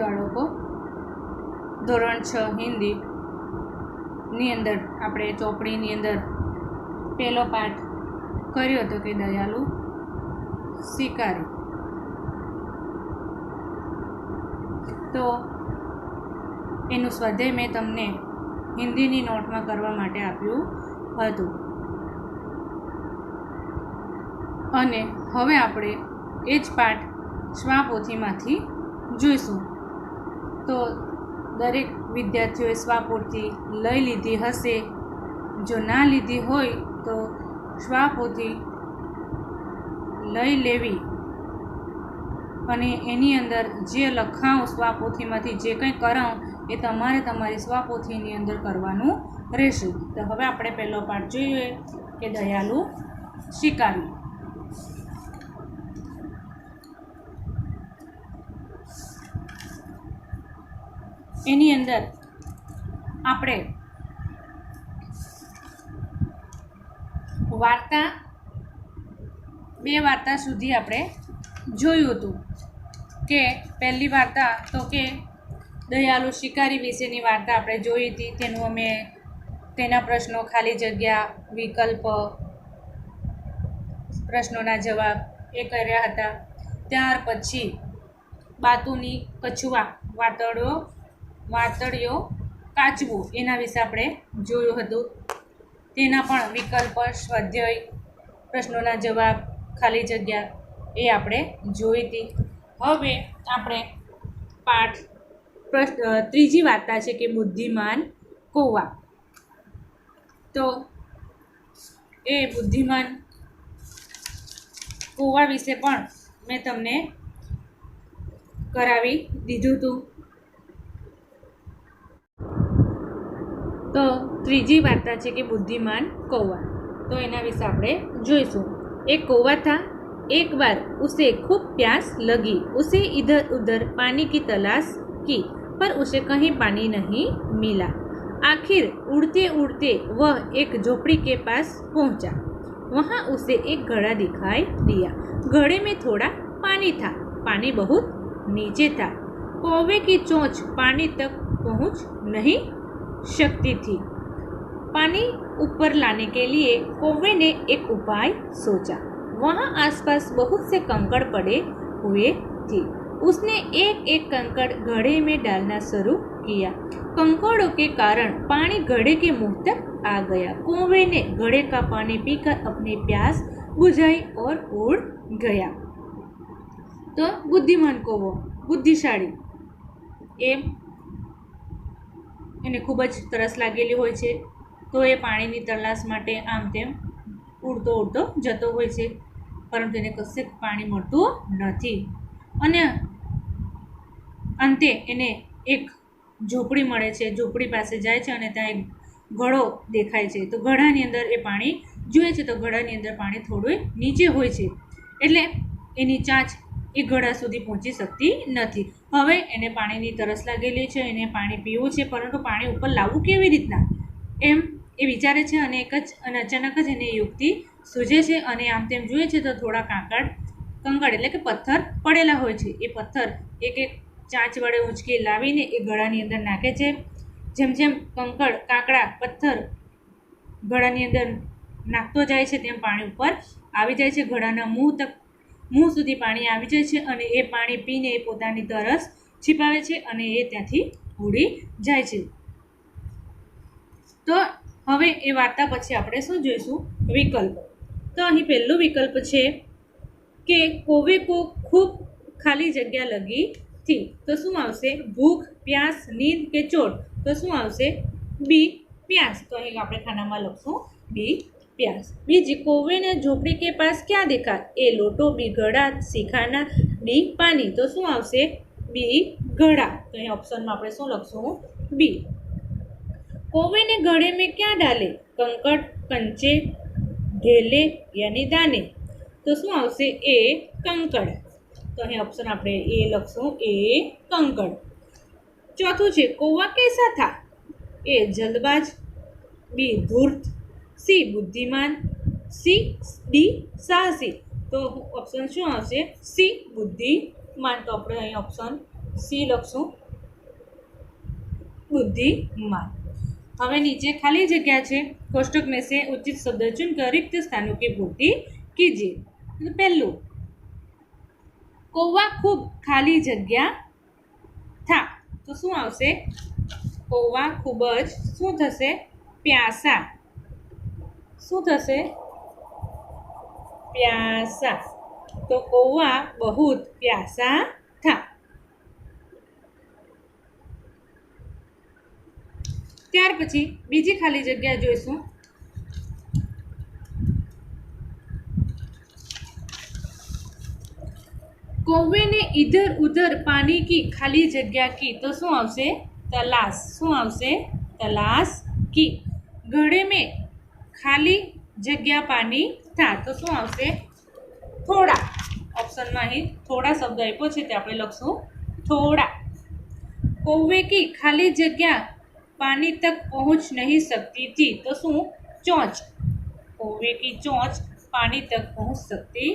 બાળકો, ધોરણ 6 હિન્દી ની અંદર આપણે ચોપડીની અંદર પહેલો પાઠ કર્યો હતો કે દયાળુ શિકારી. તો એનું સ્વાધ્યાય મેં તમને હિન્દીની નોટમાં કરવા માટે આપ્યું હતું. અને હવે આપણે એ જ પાઠ સ્વાપોથીમાંથી જોઈશું. તો દરેક વિદ્યાર્થીઓએ સ્વાપોથી લઈ લીધી હશે. જો ના લીધી હોય તો સ્વાપોથી લઈ લેવી અને એની અંદર જે લખાણ સ્વાપોથીમાંથી જે કંઈ કરાવું એ તમારે તમારી સ્વાપોથીની અંદર કરવાનું રહેશે. તો હવે આપણે પહેલો પાઠ જોઈએ કે દયાળુ શિકારી. એની અંદર આપણે વાર્તા, 2 વાર્તા સુધી આપણે જોયું હતું. કે પહેલી વાર્તા તો કે દયાળુ શિકારી વિશેની વાર્તા આપણે જોઈ હતી. તેના પ્રશ્નો, ખાલી જગ્યા, વિકલ્પ, પ્રશ્નોના જવાબ એ કર્યા હતા. ત્યાર પછી બાતુની કછુઆ, વાતળીઓ કાચવું એના વિશે આપણે જોયું હતું. તેના પણ વિકલ્પ, સ્વાધ્યાય, પ્રશ્નોના જવાબ, ખાલી જગ્યા એ આપણે જોઈ હતી. હવે આપણે ત્રીજી વાર્તા છે કે બુદ્ધિમાન કૌવા. તો એ બુદ્ધિમાન કૌવા વિશે પણ મેં તમને કરાવી દીધું હતું. તો ત્રીજી વાર્તા છે કે બુદ્ધિમાન કૌવા. તો એના વિશે આપણે જોઈશું. એક कौवा था, एक बार उसे खूब प्यास लगी। उसे इधर उधर पानी की तलाश की, पर उसे कहीं पानी नहीं मिला। आखिर उड़ते उड़ते वह एक झोपड़ी के पास पहुंचा। वहां उसे एक घड़ा दिखाई दिया। घड़े में थोड़ा पानी था, पानी बहुत नीचे था। कौवे की चोंच पानी तक पहुंच नहीं सकती थी। पानी ऊपर लाने के लिए कौवे ने एक उपाय सोचा। वहाँ आसपास बहुत से कंकड़ पड़े हुए थे। उसने एक एक कंकड़ घड़े में डालना शुरू किया। कंकड़ों के कारण पानी घड़े के मुंह तक आ गया। कौवे ने घड़े का पानी पीकर अपनी प्यास बुझाई और उड़ गया। तो बुद्धिमान कौવો, બુદ્ધિશાળી, એને ખૂબ જ તરસ લાગેલી હોય છે. તો એ પાણીની તલાશ માટે આમ તેમ ઉડતો ઉડતો જતો હોય છે, પરંતુ એને કશે પાણી મળતું નથી. અને અંતે એને એક ઝૂંપડી મળે છે. ઝૂંપડી પાસે જાય છે અને ત્યાં એક ઘડો દેખાય છે. તો ઘડાની અંદર એ પાણી જુએ છે. તો ઘડાની અંદર પાણી થોડું નીચે હોય છે, એટલે એની ચાંચ એ ઘડા સુધી પહોંચી શકતી નથી. હવે એને પાણીની તરસ લાગેલી છે, એને પાણી પીવું છે, પરંતુ પાણી ઉપર લાવવું કેવી રીતના એમ એ વિચારે છે. અને અચાનક જ એને યુક્તિ સૂઝે છે. અને આમ તેમ જોઈએ છે તો થોડા કંકડ એટલે કે પથ્થર પડેલા હોય છે. એ પથ્થર એક એક ચાંચ વડે ઉંચકી લાવીને એ ઘડાની અંદર નાખે છે. જેમ જેમ કાંકડા પથ્થર ઘડાની અંદર નાખતો જાય છે તેમ પાણી ઉપર આવી જાય છે. ઘડાના મુંહ સુધી પાણી આવી જાય છે અને એ પાણી પીને એ પોતાની તરસ છીપાવે છે અને એ ત્યાંથી ઉડી જાય છે. તો હવે એ વાર્તા પછી આપણે શું જોઈશું? વિકલ્પ. તો અહીં પહેલો વિકલ્પ છે કે કૌવે કો ખૂબ ખાલી જગ્યા લગી थी। तो શું આવશે? ભૂખ, પ્યાસ, નીંદ કે ચોટ? તો શું આવશે? બી प्यास। तो અહીં આપણે ખાનામાં લખશું બી प्यास। બીજી, कौवे ने झोपड़ी के पास क्या देखा? ए लोटो, बी घड़ा, सी खाना, डी पानी। तो શું આવશે? બી ઘડા। તો અહીં ઓપ્શનમાં આપણે શું લખશું? બી। कौवे ने घड़े में क्या डाले? कंकड़, कंचे, ढेले यानी दाने। तो શું આવશે? એ કંકડ। તો અહીં ઓપ્શન આપણે એ લખશું, એ કંકડ। ચોથું છે, कौवा कैसा था? ए जल्दबाज, बी धूर्त, सी बुद्धिमान, सी डी साहसी। तो ऑप्शन શું આવશે? સી બુદ્ધિમાન। તો આપણે અહીં ઓપ્શન સી લખશું बुद्धिमान। હવે નીચે ખાલી જગ્યા છે, कोष्टक में से उचित शब्द चुनकर रिक्त स्थानों की पूर्ति कीजिए। तो पहलू कौवा खूब खाली जग्या था, तो શું આવશે? कौवा खूब ज શું થશે? પ્યાસા। શું થશે? प्यासा। तो कौवा बहुत प्यासा था। ત્યાર પછી બીજી ખાલી જગ્યા જોઈશું। कौवे ने इधर उधर पानी की खाली जगह की, तो શું આવશે? तलाश। શું આવશે? तलाश की। घड़े में खाली जगह पानी था, तो શું આવશે? थोड़ा। ऑप्शन में ही थोड़ा शब्द आप्यो छे, ते आपणे लखशुं थोड़ा। कौवे की खाली जगह पानी तक पहुंच नहीं सकती थी, तो शू? चोंच। कौवे की चोंच पानी तक पहुंच सकती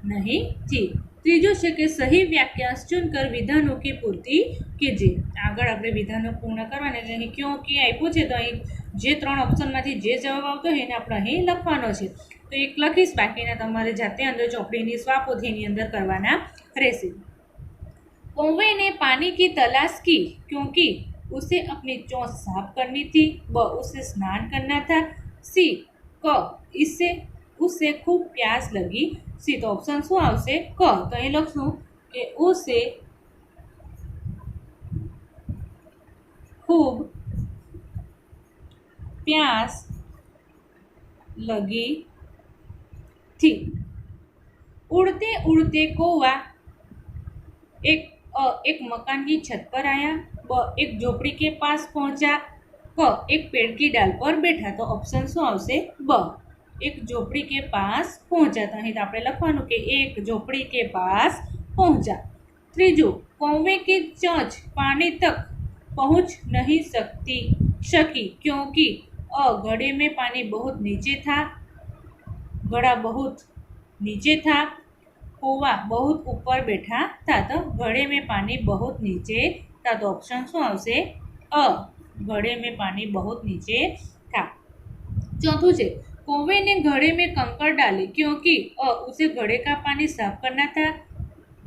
नहीं थी। तीजो है कि सही वाक्यांश चुनकर विधानों की पूर्ति कीजिए। आगळ आपणे विधानों पूर्ण करवाना, એટલે અહીં क्यों की आप्युं छे, तो અહીં जे 3 ऑप्शनमांथी जे जवाब आवतो હોય એને આપણે અહીં લખવાનો છે। तो एक लखीश, बाकीना તમારે जाते अंदर ચોપડીની સ્વાપોથીની अंदर करवाना रहेशे। कौवे ने पानी की तलाश की क्योंकि उसे अपनी चोंच साफ करनी थी। ब उसे स्नान करना था। सी क इससे उसे खूब प्यास लगी। सी तो ऑप्शन शू आवशे? क। तो અહીં લખશું કે उसे खूब प्यास लगी थी। उड़ते उड़ते कौवा एक मकान की छत पर आया। ब एक झोपड़ी के पास पहुंचा। क एक पेड़ की डाल पर बैठा। तो ऑप्शन शू आवशे? ब एक झोपड़ी के पास पहुंचा। तो અહીં આપણે લખવાનું કે એક झोपड़ी के पास पहुंचा। ત્રીજું, कौवे की चोंच पानी तक पहुंच नहीं सकी क्योंकि घड़े में पानी बहुत नीचे था। घड़ा बहुत नीचे था। कौवा बहुत ऊपर बैठा था। तो घड़े में पानी बहुत नीचे था। तो ऑप्शन शू आवशे? अ घड़े में पानी बहुत नीचे था। चौथुं छे, कौवे ने घड़े में कंकड़ डाले क्योंकि उसे घड़े का पानी साफ करना था।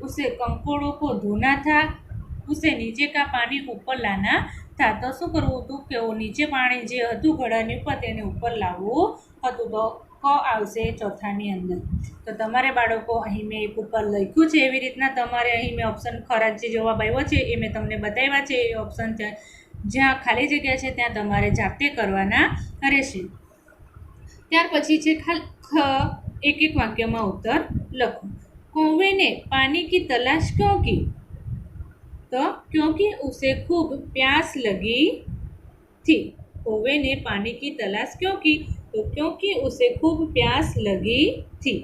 उसे कंकड़ों को धोना था। उसे नीचे का पानी ऊपर लाना था। तो शू करवुं हतुं के नीचे पानी जे हतुं घड़ानी उपर तेने ऊपर लाववुं हतुं। तो क आवशे चौथानी अंदर। तो तमारे बाळको અહીં મેં એક ઉપર લખ્યું છે એવી રીતના તમારે અહીં મેં ઓપ્શન ખરા જે જવાબ આવ્યો છે એ મેં તમને બતાવ્યા છે। એ ઓપ્શન જ્યાં ખાલી જગ્યા છે ત્યાં તમારે જાતે કરવાના રહેશે। ત્યાર પછી છે એક એક વાક્યમાં ઉત્તર લખો। कौवे ने पानी की तलाश क्यों की? तो क्योंकि उसे खूब प्यास लगी थी। कौवे ने पानी की तलाश क्यों की? तो क्योंकि उसे खूब प्यास लगी थी।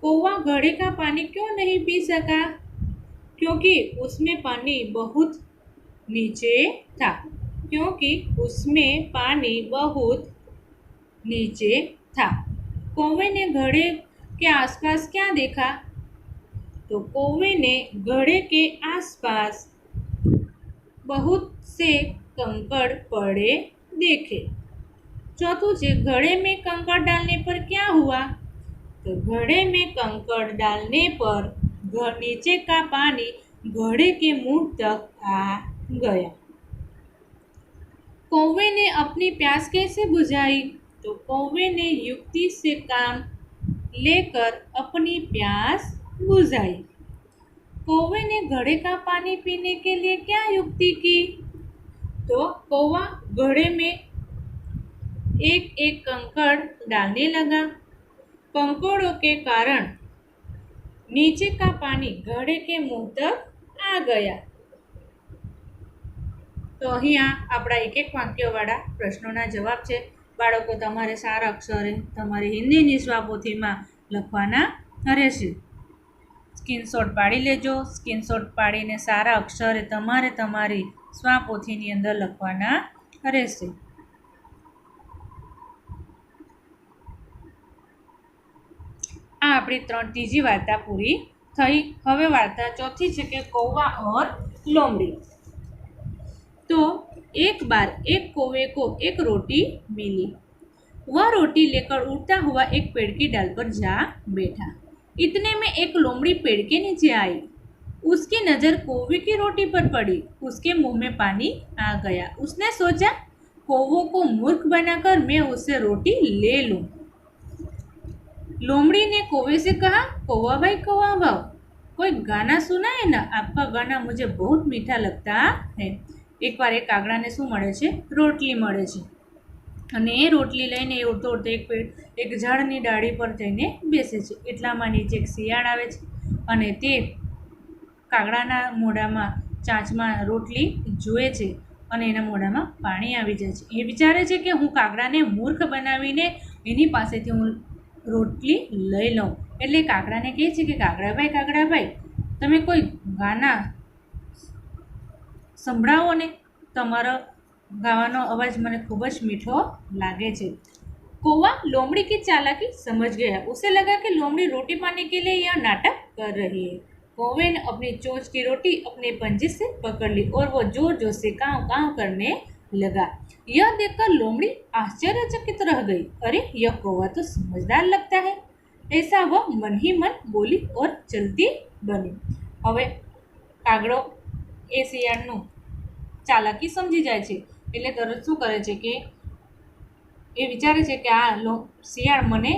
कौवा घड़े का पानी क्यों नहीं पी सका? क्योंकि उसमें पानी बहुत नीचे था। क्योंकि उसमें पानी बहुत नीचे था। कौवे ने घड़े के आसपास क्या देखा? तो कौवे ने घड़े के आसपास बहुत से कंकड़ पड़े देखे। चौथुं छे, घड़े में कंकड़ डालने पर क्या हुआ? तो घड़े में कंकड़ डालने पर नीचे का पानी घड़े के मुंह तक आ गया। कौवे ने अपनी प्यास कैसे बुझाई? तो कौवे ने युक्ति से काम लेकर अपनी प्यास बुझाई। कौवे ने घड़े का पानी पीने के लिए क्या युक्ति की? तो कौवा घड़े में एक एक कंकड़ डालने लगा। कंकड़ों के कारण नीचे का पानी घड़े के मुंह तक आ गया। तो अहींया आपड़ा एक एक वाक्यवाळा प्रश्नोना जवाब छे। बाळको तमारे सारा अक्षरे तमारी हिंदीनी स्वापोथीमां लखवाना रहेशे। स्क्रीनशॉट पाड़ी लेजो। स्क्रीनशॉट पाड़ीने सारा अक्षरे तमारे तमारी स्वापोथीनी अंदर लखवाना रहेशे। आ आपणी तीजी वार्ता पूरी थई। हवे वार्ता चौथी छे के कौवा और लोमड़ी। तो एक बार एक कौवे को एक रोटी मिली। वह रोटी लेकर उड़ता हुआ एक पेड़ की डाल पर जा बैठा। इतने में एक लोमड़ी पेड़ के नीचे आई। उसकी नजर कौवे की रोटी पर पड़ी। उसके मुंह में पानी आ गया। उसने सोचा, कौवों को मूर्ख बनाकर मैं उससे रोटी ले लूं। लोमड़ी ने कौवे से कहा, कौवा भाई, कोई गाना सुनाए ना, आपका गाना मुझे बहुत मीठा लगता है। એકવાર એક કાગડાને શું મળે છે? રોટલી મળે છે અને એ રોટલી લઈને એ ઉડતો ઉડતો એક ઝાડની ડાળી પર જઈને બેસે છે। એટલામાં નીચે એક શિયાળ આવે છે અને તે કાગડાના મોઢામાં ચાંચમાં રોટલી જુએ છે અને એના મોઢામાં પાણી આવી જાય છે। એ વિચારે છે કે હું કાગડાને મૂર્ખ બનાવીને એની પાસેથી હું રોટલી લઈ લઉં। એટલે કાગડાને કહે છે કે કાગડાભાઈ, તમે કોઈ ગાના સંભળાવો ने, તમારો ગાવાનો અવાજ મને ખૂબ જ મીઠો લાગે છે। कौवा लोमड़ी की चालाकी समझ गया। उसे लगा कि लोमड़ी रोटी पाने के लिए यह नाटक कर रही है। कौवे ने अपनी चोंच की रोटी अपने पंजे से पकड़ ली और वो जोर जोर से काव काव करने लगा। यह देखकर लोमड़ी आश्चर्यचकित रह गई। अरे, यह कौवा तो समझदार लगता है। ऐसा वह मन ही मन बोली और चलती बनी। હવે કાગડો એ શિયાળનું ચાલાકી સમજી જાય છે એટલે તરત શું કરે છે કે એ વિચારે છે કે આ શિયાળ મને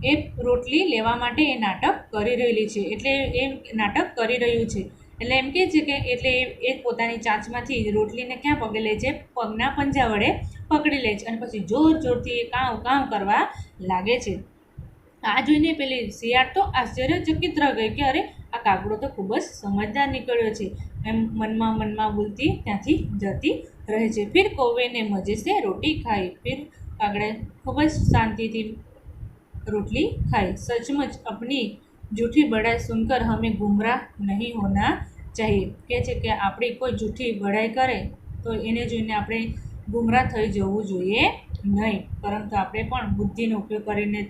એ રોટલી લેવા માટે એ નાટક કરી રહેલી છે, એટલે એ નાટક કરી રહ્યું છે। એટલે એમ કહે છે કે એટલે એ પોતાની ચાંચમાંથી રોટલીને ક્યાં પકડી લે છે? પગના પંજા વડે પકડી લે છે અને પછી જોર જોરથી એ કાવ કાવ કરવા લાગે છે। આ જોઈને પેલી શિયાળ તો આશ્ચર્યચકિત રહી ગઈ કે અરે, આ કાગડો તો ખૂબ જ સમજદાર નીકળ્યો છે। એમ મનમાં બોલતી ત્યાંથી જતી રહે છે। फिर कौवे ने मजे से रोटी खाई। फिर कागड़े खूब જ શાંતિથી रोटली खाई। सचमुच अपनी जूठी बड़ाई सुनकर हमें गुमराह नहीं होना चाहिए। કહે છે કે આપણી કોઈ જૂઠી બડાઈ કરે તો એને જોઈને આપણે ગુમરાહ થઈ જવું જોઈએ નહીં, પરંતુ આપણે પણ બુદ્ધિનો ઉપયોગ કરીને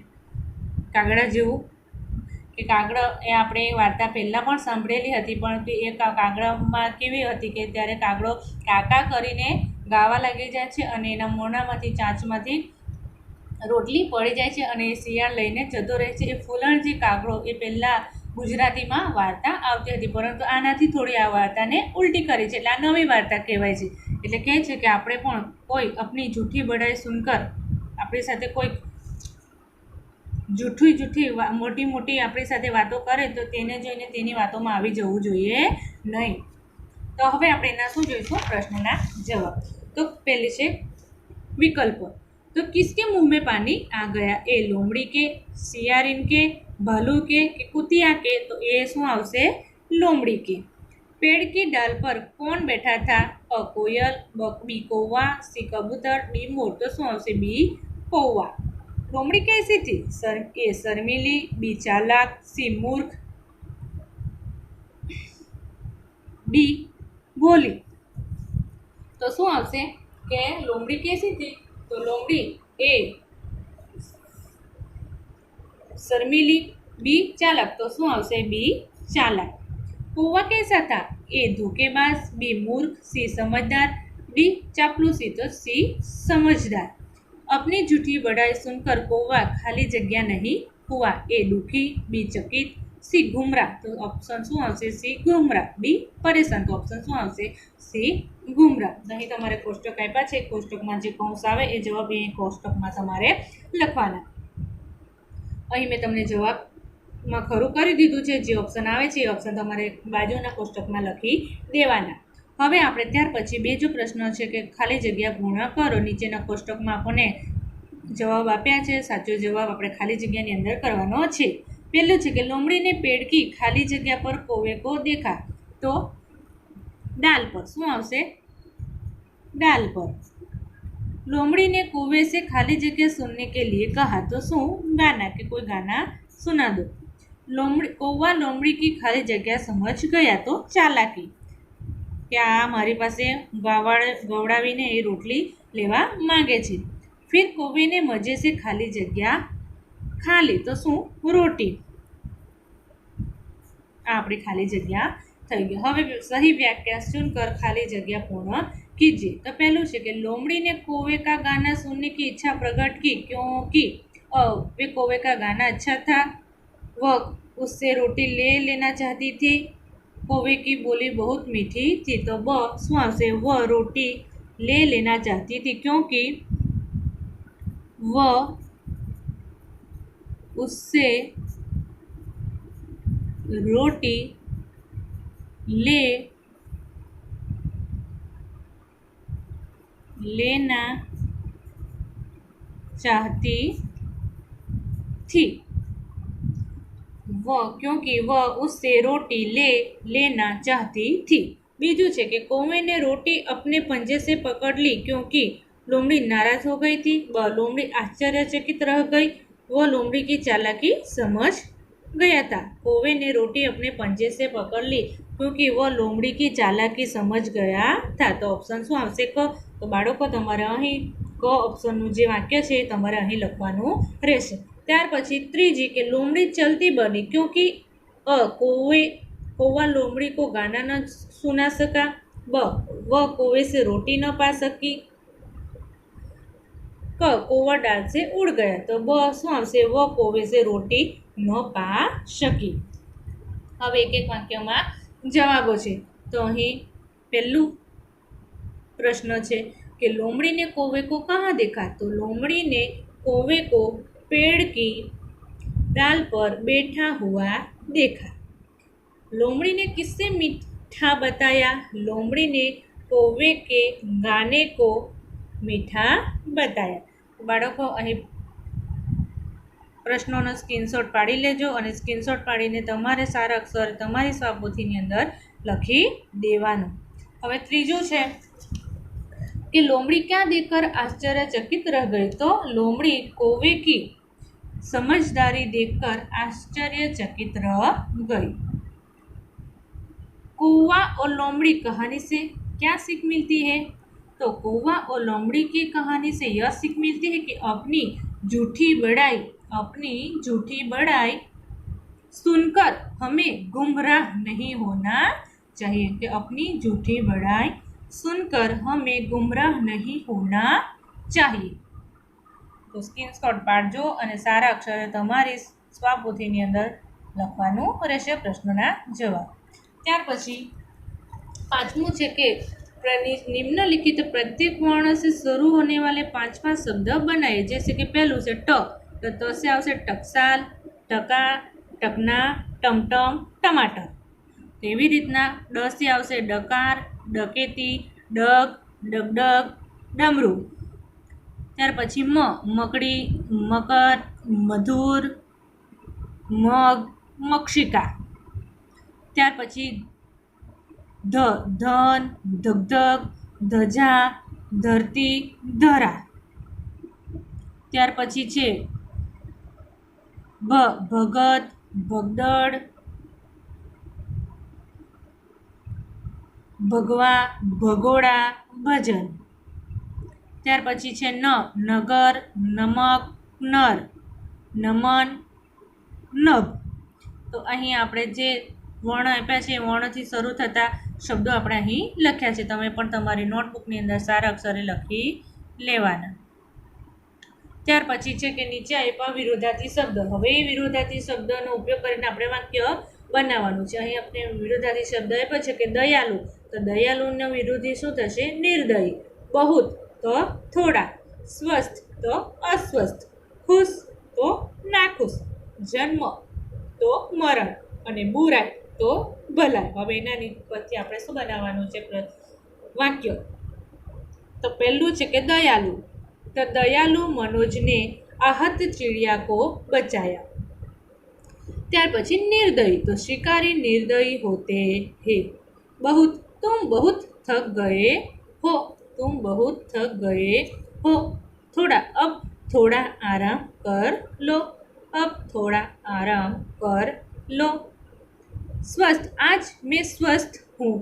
કાગડા જેવું કે કાગડો એ આપણે વાર્તા પહેલાં પણ સાંભળેલી હતી, પરંતુ એ કાગડામાં કેવી હતી કે ત્યારે કાગડો કાકા કરીને ગાવા લાગી જાય છે અને એના મોઢામાંથી ચાંચમાંથી રોટલી પડી જાય છે અને એ શિયાળ લઈને જતો રહે છે। એ ફૂલણજી કાગડો એ પહેલાં ગુજરાતીમાં વાર્તા આવતી હતી, પરંતુ આનાથી થોડી આ વાર્તાને ઉલટી કરી છે એટલે આ નવી વાર્તા કહેવાય છે। એટલે કહે છે કે આપણે પણ કોઈ આપણી જૂઠી બડાઈ સુનકર આપણી સાથે કોઈ જૂઠી મોટી આપણી સાથે વાતો કરે તો તેને જોઈને તેની વાતોમાં આવી જવું જોઈએ નહીં। તો હવે આપણે એના શું જોઈશું? પ્રશ્નના જવાબ। તો પહેલી છે વિકલ્પ। तो किसके मुंह में पानी आ गया? ए लोमड़ी के, सियारिन के, भालू के कुतिया के? तो ये शू आवशे? लोमड़ी के। पेड़ की डाल पर कौन बैठा था? अ कोयल, बी कौवा, सी कबूतर, डी मोर। तो शू आवशे? बी कौवा। लोमड़ी कैसी थी? ए शर्मीली, बी चालाक, सी मूर्ख, डी भोली। तो शू आवशे के लोमड़ी कैसी थी? तो लोमड़ी ए शर्मीली, बी चालाक। तो शू आवशे? बी चालाक। कौवा कैसा था? ए धोखेबाज, बी मूर्ख, सी समझदार, डी चापलूसी। तो सी समझदार। अपनी झूठी बड़ाई सुनकर कौवा खाली जगह नहीं हुआ। ए दुखी, बी चकित, सी गुमराह। तो ऑप्शन शू आवशे? सी गुमराह। डी परेशान। तो ऑप्शन शू आवशे? सी गुमराह। અહીં તમારે કોષ્ટક આપ્યા છે, કોષ્ટકમાં જે કૌંસ આવે એ જવાબ એ કોષ્ટકમાં તમારે લખવાના। અહીં મેં તમને જવાબમાં ખરું કરી દીધું છે, જે ઓપ્શન આવે છે એ ઓપ્શન તમારે બાજુના કોષ્ટકમાં લખી દેવાના। હવે આપણે ત્યાર પછી બીજો પ્રશ્ન છે કે ખાલી જગ્યા પૂર્ણ કરો। નીચેના કોષ્ટકમાં આપણને જવાબ આપ્યા છે, સાચો જવાબ આપણે ખાલી જગ્યાની અંદર કરવાનો છે। પહેલું છે કે લોમડીને पेड़ की खाली जगह पर कौवे को देखा। तो डाल पर। शू आवशे? डाल पर। लोमड़ी ने कौवे से खाली जगह सुनने के लिए कहा। तो शू? गाना, के कोई गाना सुना दो। कौवा लोमड़ी की खाली जगह समझ गया। तो चालाकी, કે આ મારી પાસે ગવડાવીને એ રોટલી લેવા માંગે છે। फिर कौवे ने मजे से खाली जगह खा ली। तो शू? रोटी। આ આપણી ખાલી જગ્યા થઈ ગયું। હવે સહી व्याख्या चुनकर खाली जगह पूर्ण कीजिए। तो पहलू है कि लोमड़ी ने कौवे का गाना सुनने की इच्छा प्रकट की क्योंकि वे कौवे का गाना अच्छा था। वह उससे रोटी ले लेना चाहती थी। कौवे की बोली बहुत मीठी थी। तो स्वयं से वह रोटी ले लेना चाहती थी क्योंकि वह उससे रोटी ले लेना चाहती थी। क्योंकि वह उससे रोटी ले लेना चाहती थी। बीजू है कि कौवे ने रोटी अपने पंजे से पकड़ ली क्योंकि लोमड़ी नाराज हो गई थी। लोमड़ी आश्चर्यचकित रह गई। वह लोमड़ी की चालाकी समझ गया था। कौवे ने रोटी अपने पंजे से पकड़ ली क्योंकि वह लोमड़ी की चालाकी समझ गया था। तो ऑप्शन શું આવશે ક? તો બાળકો તમારે અહીં ક ઓપ્શનનું જે વાક્ય છે એ તમારે અહીં લખવાનું રહેશે। ત્યાર પછી ત્રીજી કે लोमड़ी चलती बनी क्योंकि कौवा लोमड़ी को गाना न सुना सका। वह कौवे से रोटी न पा सकी। कौवा डाल से उड़ गया। तो શું આવશે? वह कौवे से रोटी न पा सकी। હવે એક એક વાક્યમાં જવાબો છે। તો અહીં પહેલું प्रश्न है कि लोमड़ी ने कौवे को कहाँ देखा। तो लोमड़ी ने कौवे को पेड़ की डाल पर बैठा हुआ देखा। लोमड़ी ने किससे मीठा बताया। लोमड़ी ने कौवे के गाने को मीठा बताया। बाळको અહીં પ્રશ્નોનો સ્ક્રીનશોટ પાડી લેજો અને સ્ક્રીનશોટ પાડીને તમારે સારા અક્ષર તમારી સ્વાપોથીની અંદર લખી દેવાનું। હવે ત્રીજું છે कि लोमड़ी क्या देखकर आश्चर्यचकित रह गई। तो लोमड़ी कौवे की समझदारी देखकर आश्चर्यचकित रह गई। कौवा और लोमड़ी कहानी से क्या सीख मिलती है। तो कौवा और लोमड़ी की कहानी से यह सीख मिलती है कि अपनी झूठी बड़ाई सुनकर हमें गुमराह नहीं होना चाहिए। कि अपनी झूठी बड़ाई सुनकर हमें गुमराह नहीं होना चाहिए। तो स्क्रीनशॉट पाडजो અને સારા અક્ષરે તમારી સ્વાપોથીની અંદર લખવાનું રહેશે પ્રશ્નના જવાબ। ત્યાર પછી પાંચમું છે કે निम्नलिखित प्रत्येक वर्ण से शुरू होने वाले 5 शब्द बनाए। जैसे कि पहलू से ट। तो त से आवશે टकसाल, टका, टकना, टमटम, टमाटर। तेवी रीतना ड से आवશે डकार, डकेती, डग, डगडग, डमरू। त्यार पछी म मकड़ी, मकर, मधुर, मग, मक्षिका। त्यार पछी ध धन, धगधग, धजा, धरती, धरा। त्यार पछी छे भ भगत, भगदड़, भगवा, भगोड़ा, भजन। त्यार पछी छे न नगर, नमक, नर, नमन, नभ। तो अहीं आपणे जे वर्ण आप्या छे वर्णथी शरू थता शब्दों આપણે અહીં લખ્યા છે। તમે પણ તમારી નોટબુકની અંદર સારા અક્ષરે લખી લેવાના। ત્યાર પછી છે કે નીચે આપ્યા વિરોધાર્થી શબ્દ। હવે એ વિરોધાર્થી શબ્દનો ઉપયોગ કરીને આપણે વાક્ય બનાવવાનું છે। અહીં આપણે વિરોધાર્થી શબ્દ આપ્યો છે કે દયાલુ। તો દયાલુનો વિરોધી શું થશે? નિર્દયી। बहुत तो थोड़ा, स्वस्थ तो अस्वस्थ, खुश तो नाखुश, जन्म तो मरण અને બુરાઈ તો ભલાઈ। હવે એનાની પછી આપણે શું બનાવવાનું છે વાક્ય। તો પહેલું છે કે દયાલુ। તો દયાलु मनोज ने आहत चिड़िया को बचाया। ત્યાર પછી निर्दयी। तो शिकारी निर्दयी होते हैं। बहुत, तुम बहुत थक गए हो, तुम बहुत थक गए हो। थोड़ा, अब थोड़ा आराम कर लो, अब थोड़ा आराम कर लो। स्वस्थ, आज मैं स्वस्थ हूँ।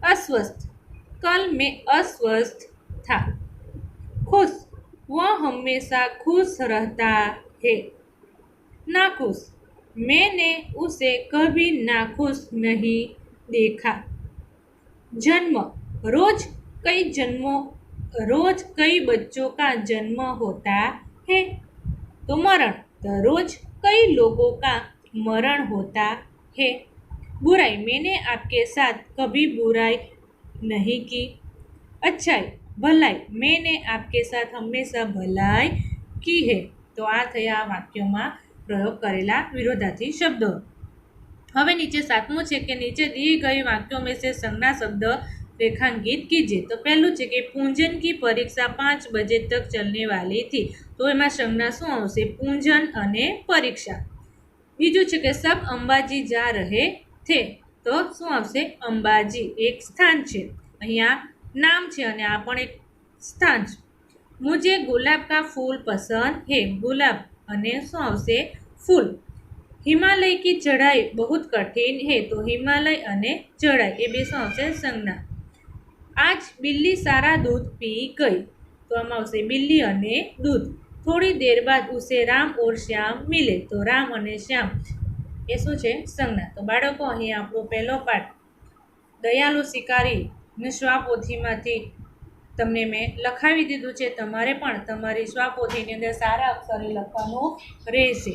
अस्वस्थ, कल मैं अस्वस्थ था। खुश, वह हमेशा खुश रहता है। नाखुश, मैंने उसे कभी नाखुश नहीं देखा। जन्म, रोज रोज कई बच्चों का जन्म होता है। तो मरण, तो रोज कई लोगों का मरण होता है। बुराई, मैंने आपके साथ कभी बुराई नहीं की। अच्छाई, भलाई, मैंने आपके साथ हमेशा भलाई की है। तो आ थया वाक्यों प्रयोग करेला विरोधार्थी शब्दों। હવે નીચે સાતમું છે કે નીચે दी गई वाक्यों में से संज्ञा शब्द रेखांकित कीजिए। तो पहलू है कि पूंजन की परीक्षा 5 बजे तक चलने वाली थी। तो एમાં संज्ञा શું આવશે? पूंजन અને परीक्षा। બીજું છે કે सब અંબાજી जा रहे थे। તો શું આવશે? અંબાજી એક સ્થાન છે, અહીંયા નામ છે અને આ પણ એક સ્થાન છે। मुझे गुलाब का फूल पसंद है। गुलाब અને શું આવશે? फूल। हिमालय की चढ़ाई बहुत कठिन है। तो हिमालय અને ચઢાઈ એ બે શું આવશે? સંજ્ઞા। आज बिल्ली सारा दूध पी गई। तो આમાં આવશે बिल्ली અને दूध। थोड़ी देर बाद उसे राम और श्याम मिले। तो राम અને શ્યામ એ શું છે? સંજ્ઞા। તો બાળકો અહીં આપણો પહેલો પાઠ દયાળુ શિકારી ને સ્વપોથીમાંથી તમને મેં લખાવી દીધું છે। તમારે પણ તમારી સ્વપોથીની અંદર સારા અક્ષરે લખવાનું રહેશે।